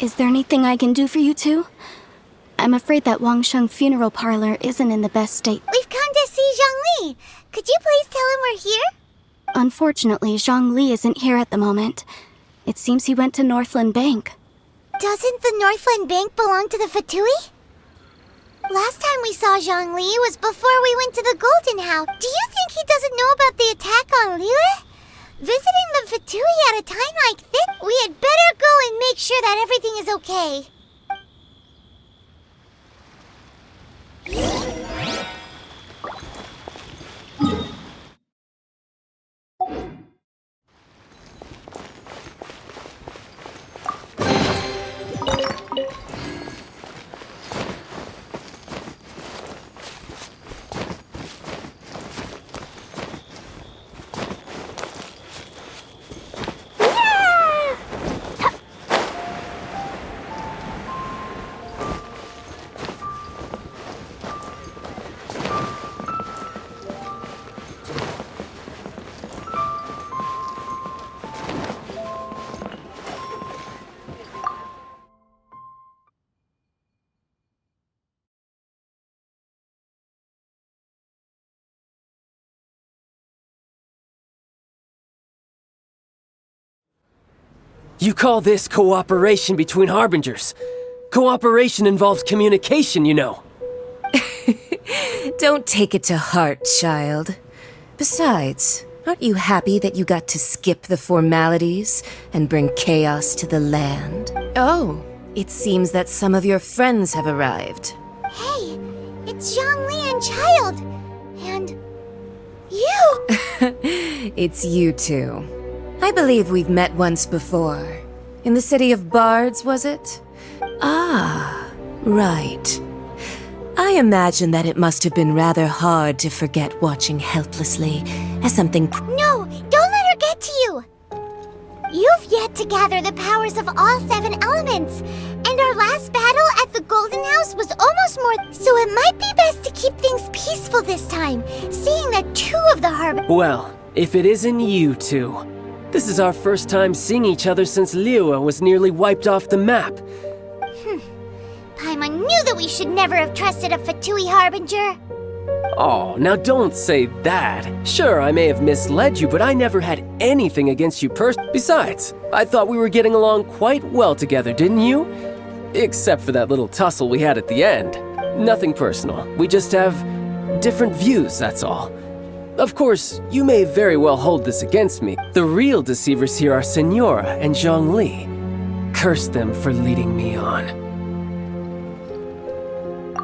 Is there anything I can do for you two? I'm afraid that Wangsheng funeral parlor isn't in the best state. We've come to see Zhongli. Could you please tell him we're here? Unfortunately, Zhongli isn't here at the moment. It seems he went to Northland Bank. Doesn't the Northland Bank belong to the Fatui? Last time we saw Zhongli was before we went to the Golden House. Do you think he doesn't know about the attack on Liyue? Visiting the Fatui at a time like this, we had better go and make sure that everything is okay. You call this cooperation between Harbingers? Cooperation involves communication, you know. Don't take it to heart, child. Besides, aren't you happy that you got to skip the formalities and bring chaos to the land? Oh, it seems that some of your friends have arrived. Hey, it's Zhongli and Child. And you! It's you two. I believe we've met once before. In the city of Bards, was it? Ah, right. I imagine that it must have been rather hard to forget watching helplessly as something... No, don't let her get to you! You've yet to gather the powers of all 7 elements, and our last battle at the Golden House was almost more... So it might be best to keep things peaceful this time, seeing that 2 of the Well, if it isn't you two. This is our first time seeing each other since Liyue was nearly wiped off the map. Paimon knew that we should never have trusted a Fatui Harbinger. Oh, now don't say that. Sure, I may have misled you, but I never had anything against you Besides, I thought we were getting along quite well together, didn't you? Except for that little tussle we had at the end. Nothing personal. We just have different views, that's all. Of course, you may very well hold this against me. The real deceivers here are Senora and Zhongli. Curse them for leading me on.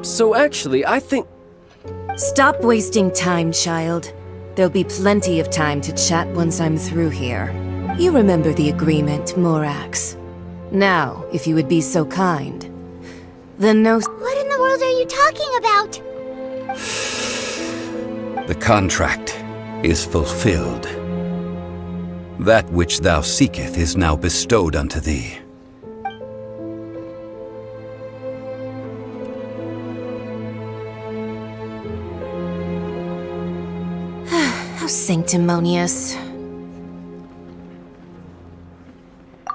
So actually, I think... Stop wasting time, child. There'll be plenty of time to chat once I'm through here. You remember the agreement, Morax. Now, if you would be so kind. The no... What in the world are you talking about? The contract is fulfilled. That which thou seeketh is now bestowed unto thee. How sanctimonious.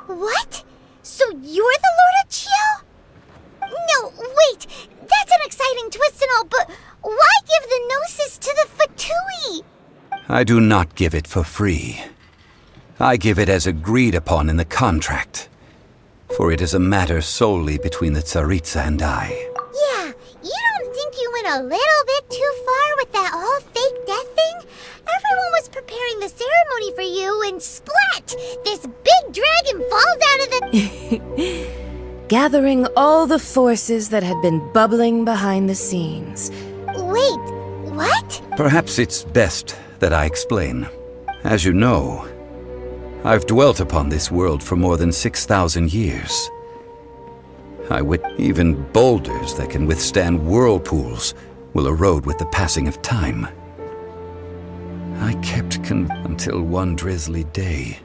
What? So you're the Lord of Chiao? No, wait! That's an exciting twist and all, but why give the Gnosis to the Fatui? I do not give it for free. I give it as agreed upon in the contract. For it is a matter solely between the Tsaritsa and I. Yeah, you don't think you went a little bit too far with that whole fake death thing? Everyone was preparing the ceremony for you and splat! This big dragon falls out of the... Gathering all the forces that had been bubbling behind the scenes. Wait, what? Perhaps it's best that I explain. As you know, I've dwelt upon this world for more than 6,000 years. Even boulders that can withstand whirlpools will erode with the passing of time. I kept until one drizzly day.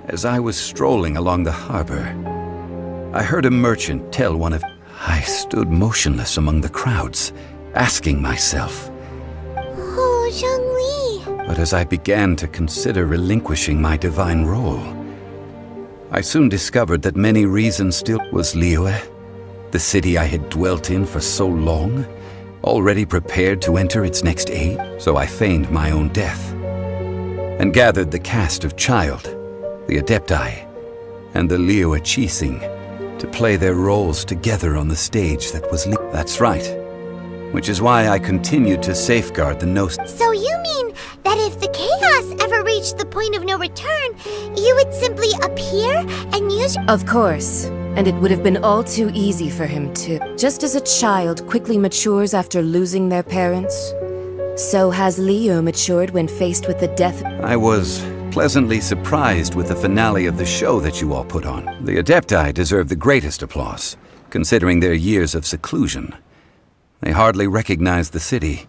As I was strolling along the harbor, I heard a merchant tell one of... I stood motionless among the crowds, asking myself... Oh, Zhongli. But as I began to consider relinquishing my divine role, I soon discovered that many reasons still was Liyue, the city I had dwelt in for so long, already prepared to enter its next age. So I feigned my own death, and gathered the cast of Child, the Adepti, and the Liyue Chising to play their roles together on the stage that was That's right. Which is why I continued to safeguard the Gnosis. So you mean that if the chaos ever reached the point of no return, you would simply appear and use... Of course. And it would have been all too easy for him to. Just as a child quickly matures after losing their parents, so has Liyue matured when faced with the death... I was pleasantly surprised with the finale of the show that you all put on. The Adepti deserve the greatest applause, considering their years of seclusion. They hardly recognize the city,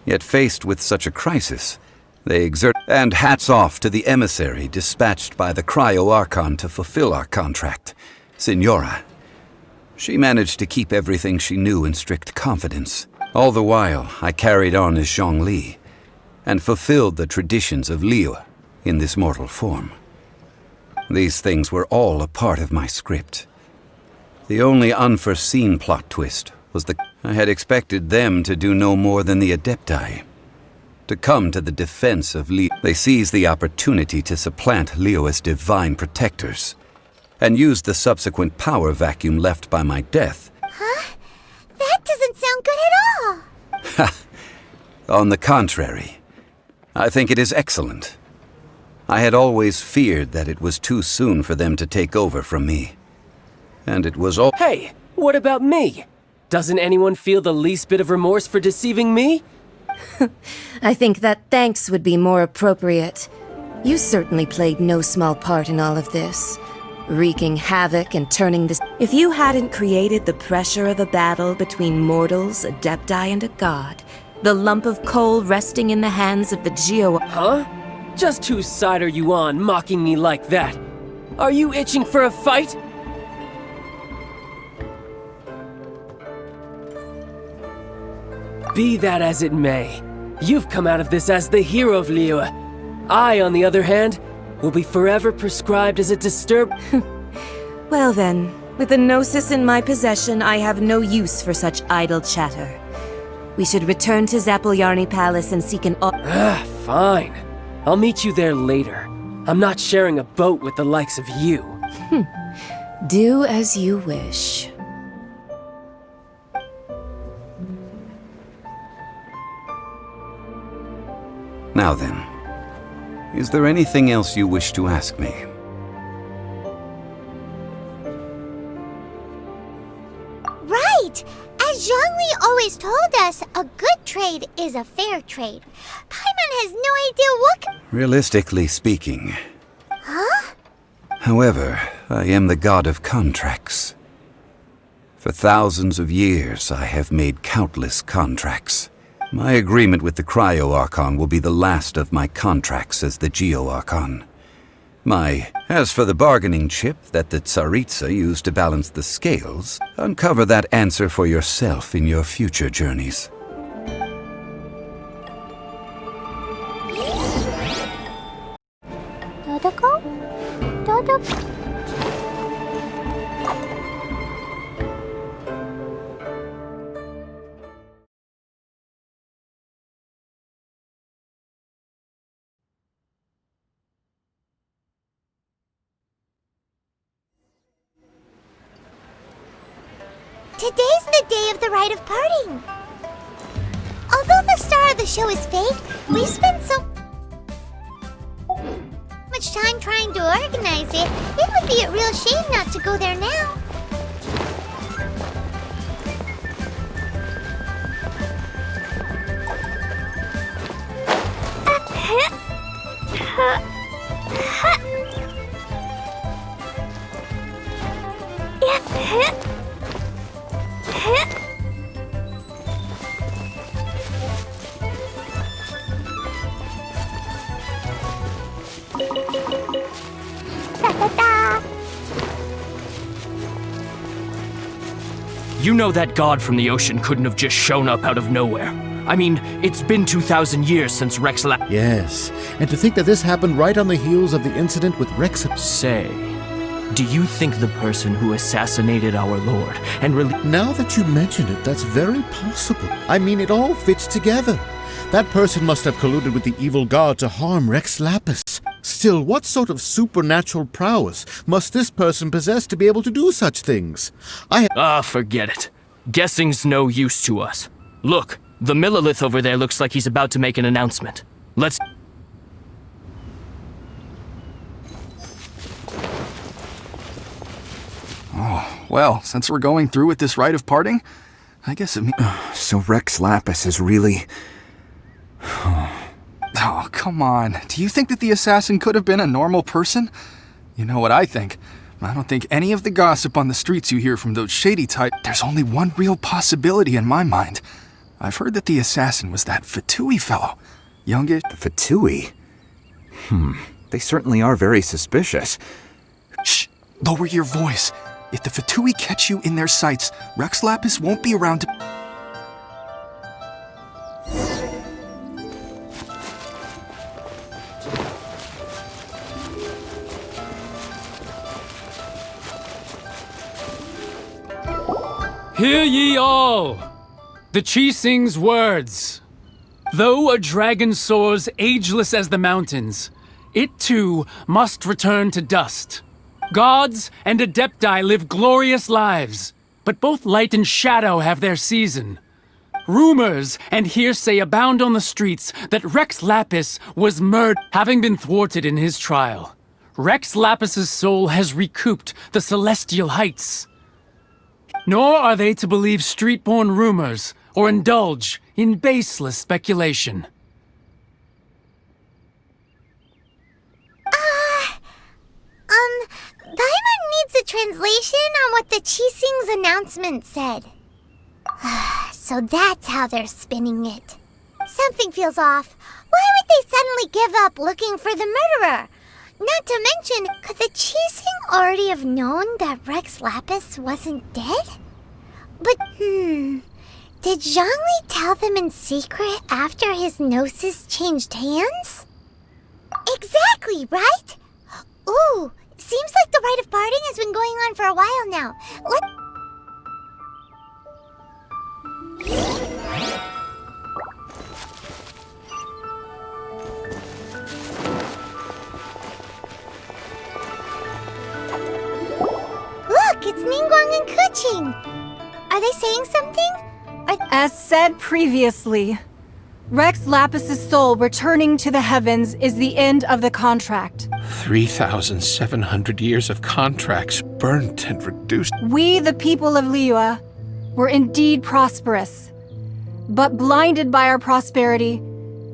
yet faced with such a crisis, they exert... And hats off to the emissary dispatched by the Cryo-Archon to fulfill our contract, Signora. She managed to keep everything she knew in strict confidence. All the while, I carried on as Zhongli, and fulfilled the traditions of Liyue in this mortal form. These things were all a part of my script. The only unforeseen plot twist was that I had expected them to do no more than the Adepti, to come to the defense of Liyue. They seized the opportunity to supplant Liyue as divine protectors, and used the subsequent power vacuum left by my death. Huh? That doesn't sound good at all! Ha! On the contrary, I think it is excellent. I had always feared that it was too soon for them to take over from me. And it was all— Hey, what about me? Doesn't anyone feel the least bit of remorse for deceiving me? I think that thanks would be more appropriate. You certainly played no small part in all of this, wreaking havoc and turning this... If you hadn't created the pressure of a battle between mortals, Adepti, and a god, the lump of coal resting in the hands of the Huh? Just whose side are you on, mocking me like that? Are you itching for a fight? Be that as it may, you've come out of this as the hero of Liyue. I, on the other hand, will be forever prescribed as a disturbed... Well then, with the Gnosis in my possession, I have no use for such idle chatter. We should return to Zappolyarny Palace and seek an... Fine. I'll meet you there later. I'm not sharing a boat with the likes of you. Do as you wish. Now then, is there anything else you wish to ask me? Right! As Zhongli always told us, a good trade is a fair trade. Paimon has no idea what... Realistically speaking. Huh? However, I am the god of contracts. For thousands of years, I have made countless contracts. My agreement with the Cryo-Archon will be the last of my contracts as the Geo-Archon. As for the bargaining chip that the Tsaritsa used to balance the scales, uncover that answer for yourself in your future journeys. Dodoko? Dodoko? Today's the day of the rite of parting. Although the star of the show is fake, we've spent so much time trying to organize it, it would be a real shame not to go there now. You know that god from the ocean couldn't have just shown up out of nowhere. I mean, it's been 2,000 years since Rex Yes, and to think that this happened right on the heels of the incident with Rex... Say, Do you think the person who assassinated our lord and Now that you mention it, that's very possible. I mean, it all fits together. That person must have colluded with the evil god to harm Rex Lapis. Still, what sort of supernatural prowess must this person possess to be able to do such things? forget it. Guessing's no use to us. Look, the Millilith over there looks like he's about to make an announcement. Let's... Well, since we're going through with this rite of parting, I guess it means... So Rex Lapis is really... Oh, come on. Do you think that the assassin could have been a normal person? You know what I think. I don't think any of the gossip on the streets you hear from those shady types. There's only one real possibility in my mind. I've heard that the assassin was that Fatui fellow. Youngish... The Fatui? They certainly are very suspicious. Shh! Lower your voice. If the Fatui catch you in their sights, Rex Lapis won't be around to... Hear ye all! The Qixing's words. Though a dragon soars ageless as the mountains, it too must return to dust. Gods and Adepti live glorious lives, but both light and shadow have their season. Rumors and hearsay abound on the streets that Rex Lapis was murdered, having been thwarted in his trial. Rex Lapis's soul has recouped the celestial heights. Nor are they to believe street-born rumors or indulge in baseless speculation. Paimon needs a translation on what the Qixing's announcement said. So that's how they're spinning it. Something feels off. Why would they suddenly give up looking for the murderer? Not to mention, could the Qixing already have known that Rex Lapis wasn't dead? But, did Zhongli tell them in secret after his gnosis changed hands? Exactly, right? Ooh, seems like the rite of parting has been going on for a while now. Look, it's Ningguang and Keqing. Are they saying something? As said previously, Rex Lapis's soul returning to the heavens is the end of the contract. 3,700 years of contracts burnt and reduced. We, the people of Liyue, were indeed prosperous. But blinded by our prosperity,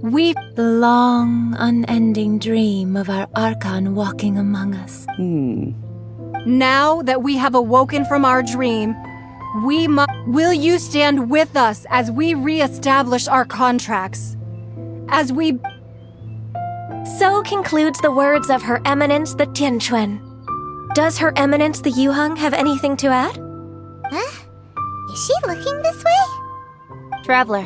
we... The long, unending dream of our Archon walking among us. Now that we have awoken from our dream, will you stand with us as we re-establish our contracts? As we... So concludes the words of Her Eminence the Tianquan. Does Her Eminence the Yuheng have anything to add? Huh? Is she looking this way? Traveler.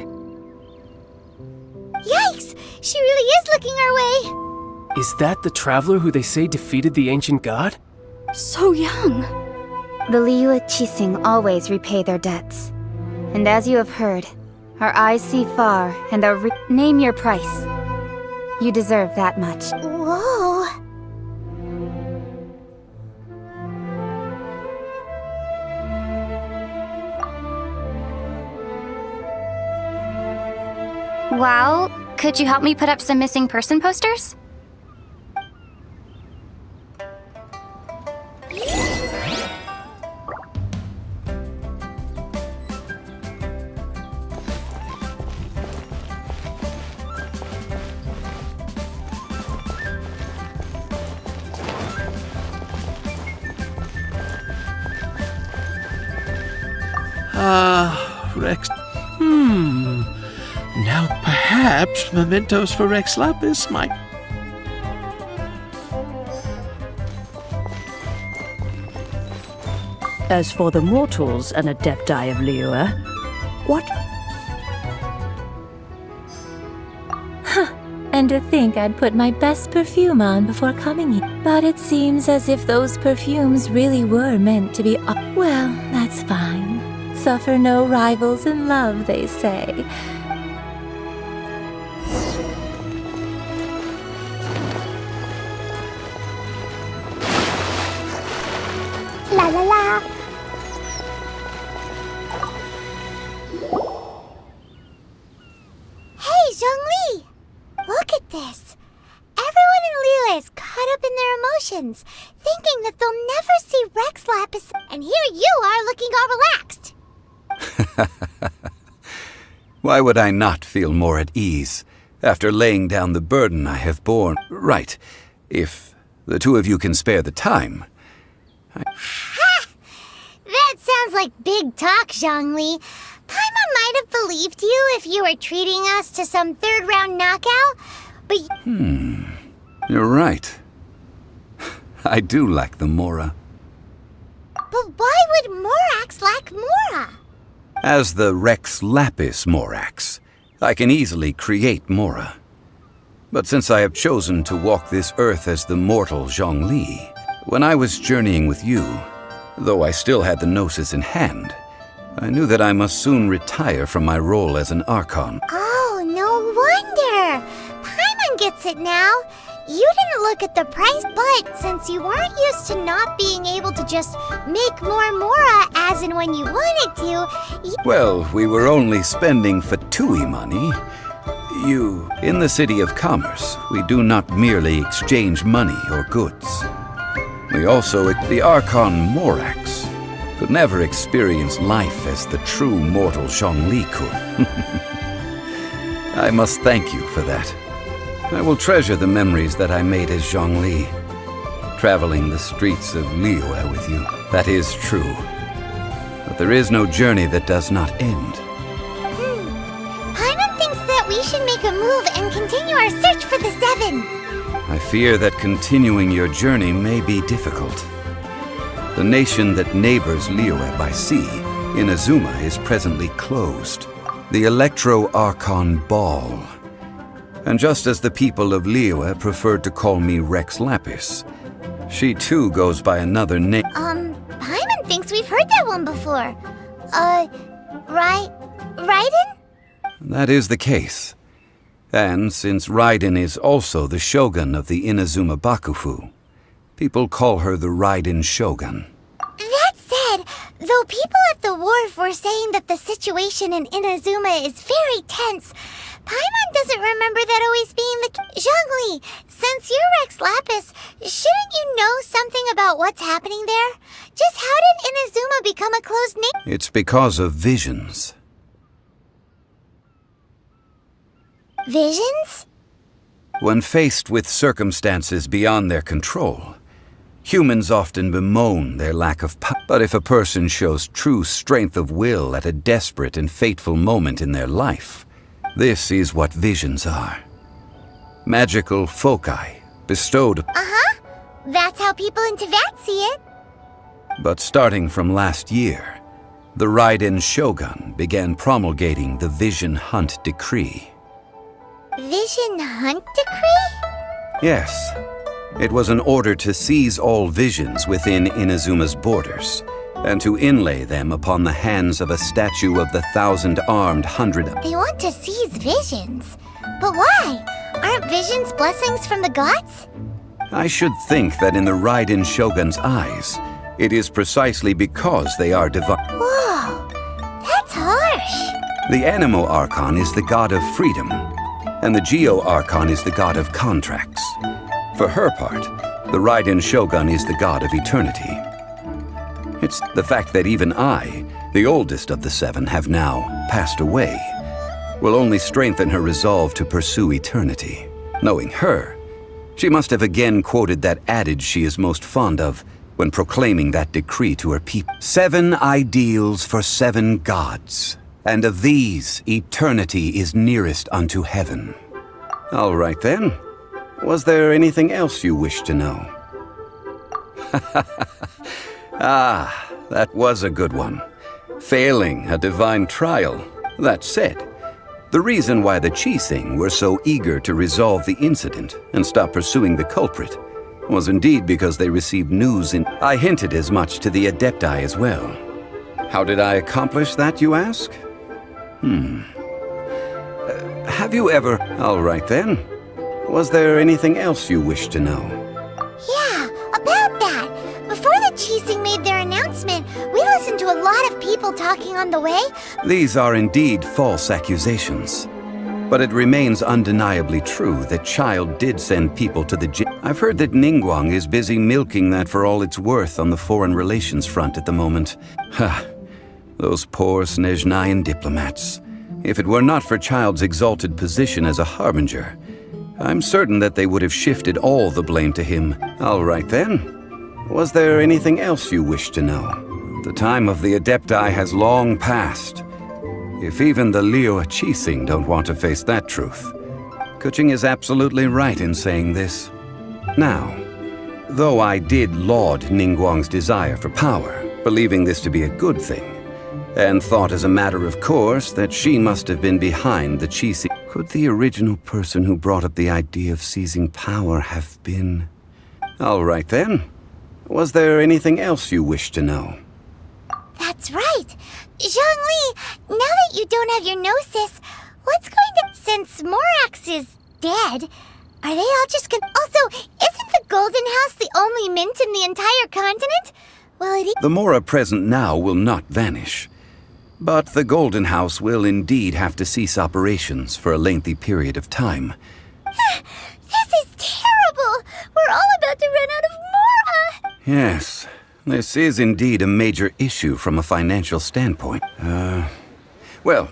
Yikes! She really is looking our way! Is that the traveler who they say defeated the ancient god? So young. The Liyue Qixing always repay their debts. And as you have heard, our eyes see far and our name your price. You deserve that much. Whoa! Well, could you help me put up some missing person posters? Rex. Now perhaps mementos for Rex Lapis might... As for the mortals and Adepti of Liyue, what? And to think I'd put my best perfume on before coming here. But it seems as if those perfumes really were meant to be. Well, that's fine. Suffer no rivals in love, they say. La la la. Hey, Zhongli! Look at this. Everyone in Liyue is caught up in their emotions, thinking that they'll never see Rex Lapis, and here you are looking all relaxed. Why would I not feel more at ease after laying down the burden I have borne? Right, if the two of you can spare the time. Ha! That sounds like big talk, Zhongli. Paimon might have believed you if you were treating us to some third-round knockout, but... You're right. I do lack the Mora. But why would Morax lack Mora? As the Rex Lapis Morax, I can easily create Mora. But since I have chosen to walk this earth as the mortal Zhongli, when I was journeying with you, though I still had the Gnosis in hand, I knew that I must soon retire from my role as an Archon. Oh, no wonder! Paimon gets it now. You didn't look at the price, but since you weren't used to not being able to just make more Mora as and when you wanted to, Well, we were only spending Fatui money. In the City of Commerce, we do not merely exchange money or goods. We also, the Archon Morax, could never experience life as the true mortal Zhongli could. I must thank you for that. I will treasure the memories that I made as Zhongli, traveling the streets of Liyue with you. That is true. But there is no journey that does not end. Paimon thinks that we should make a move and continue our search for the Seven. I fear that continuing your journey may be difficult. The nation that neighbors Liyue by sea, Inazuma, is presently closed. The Electro-Archon Ball. And just as the people of Liyue preferred to call me Rex Lapis, she too goes by another name. Paimon thinks we've heard that one before. Raiden? That is the case. And since Raiden is also the shogun of the Inazuma Bakufu, people call her the Raiden Shogun. That said, though people at the wharf were saying that the situation in Inazuma is very tense, Paimon doesn't remember that always being the Zhongli, since you're Rex Lapis, shouldn't you know something about what's happening there? Just how did Inazuma become a closed name? It's because of visions. Visions? When faced with circumstances beyond their control, humans often bemoan their lack of power. But if a person shows true strength of will at a desperate and fateful moment in their life, this is what visions are. Magical foci bestowed. That's how people in Teyvat see it. But starting from last year, the Raiden Shogun began promulgating the Vision Hunt Decree. Vision Hunt Decree? Yes. It was an order to seize all visions within Inazuma's borders, and to inlay them upon the hands of a statue of the 1,000-armed hundred. They want to seize visions. But why? Aren't visions blessings from the gods? I should think that in the Raiden Shogun's eyes, it is precisely because they are divine. Whoa, that's harsh. The Animo Archon is the god of freedom, and the Geo Archon is the god of contracts. For her part, the Raiden Shogun is the god of eternity. It's the fact that even I, the oldest of the seven, have now passed away, will only strengthen her resolve to pursue eternity. Knowing her, she must have again quoted that adage she is most fond of when proclaiming that decree to her people. 7 ideals for 7 gods, and of these, eternity is nearest unto heaven. All right then. Was there anything else you wished to know? Ah, that was a good one. Failing a divine trial. That said, The reason why the Qixing were so eager to resolve the incident and stop pursuing the culprit was indeed because they received news I hinted as much to the Adepti as well. How did I accomplish that, you ask? Have you ever... All right then. Was there anything else you wish to know? Yeah, about that. Before the Qixing made their announcement, we listened to a lot of people talking on the way. These are indeed false accusations. But it remains undeniably true that Child did send people to the I've heard that Ningguang is busy milking that for all it's worth on the foreign relations front at the moment. Ha! Those poor Snezhnayan diplomats. If it were not for Child's exalted position as a harbinger, I'm certain that they would have shifted all the blame to him. All right then. Was there anything else you wish to know? The time of the Adepti has long passed. If even the Liyue Qixing don't want to face that truth. Keqing is absolutely right in saying this. Now, though I did laud Ningguang's desire for power, believing this to be a good thing, and thought as a matter of course that she must have been behind the Qixing, could the original person who brought up the idea of seizing power have been... All right then. Was there anything else you wish to know? That's right. Zhongli, now that you don't have your gnosis, what's going to... Since Morax is dead, are they all just gonna... Also, isn't the Golden House the only mint in the entire continent? Will it... The Mora present now will not vanish. But the Golden House will indeed have to cease operations for a lengthy period of time. This is terrible! We're all about to run out of Mora! Yes, this is indeed a major issue from a financial standpoint. Well,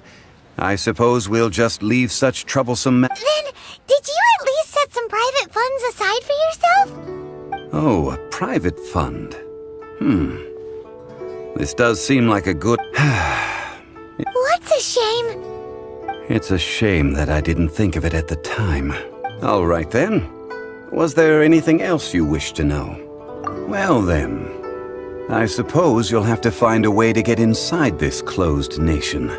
I suppose we'll just leave such troublesome Then, did you at least set some private funds aside for yourself? Oh, a private fund. This does seem like a good... What's a shame? It's a shame that I didn't think of it at the time. All right then. Was there anything else you wish to know? Well then, I suppose you'll have to find a way to get inside this closed nation.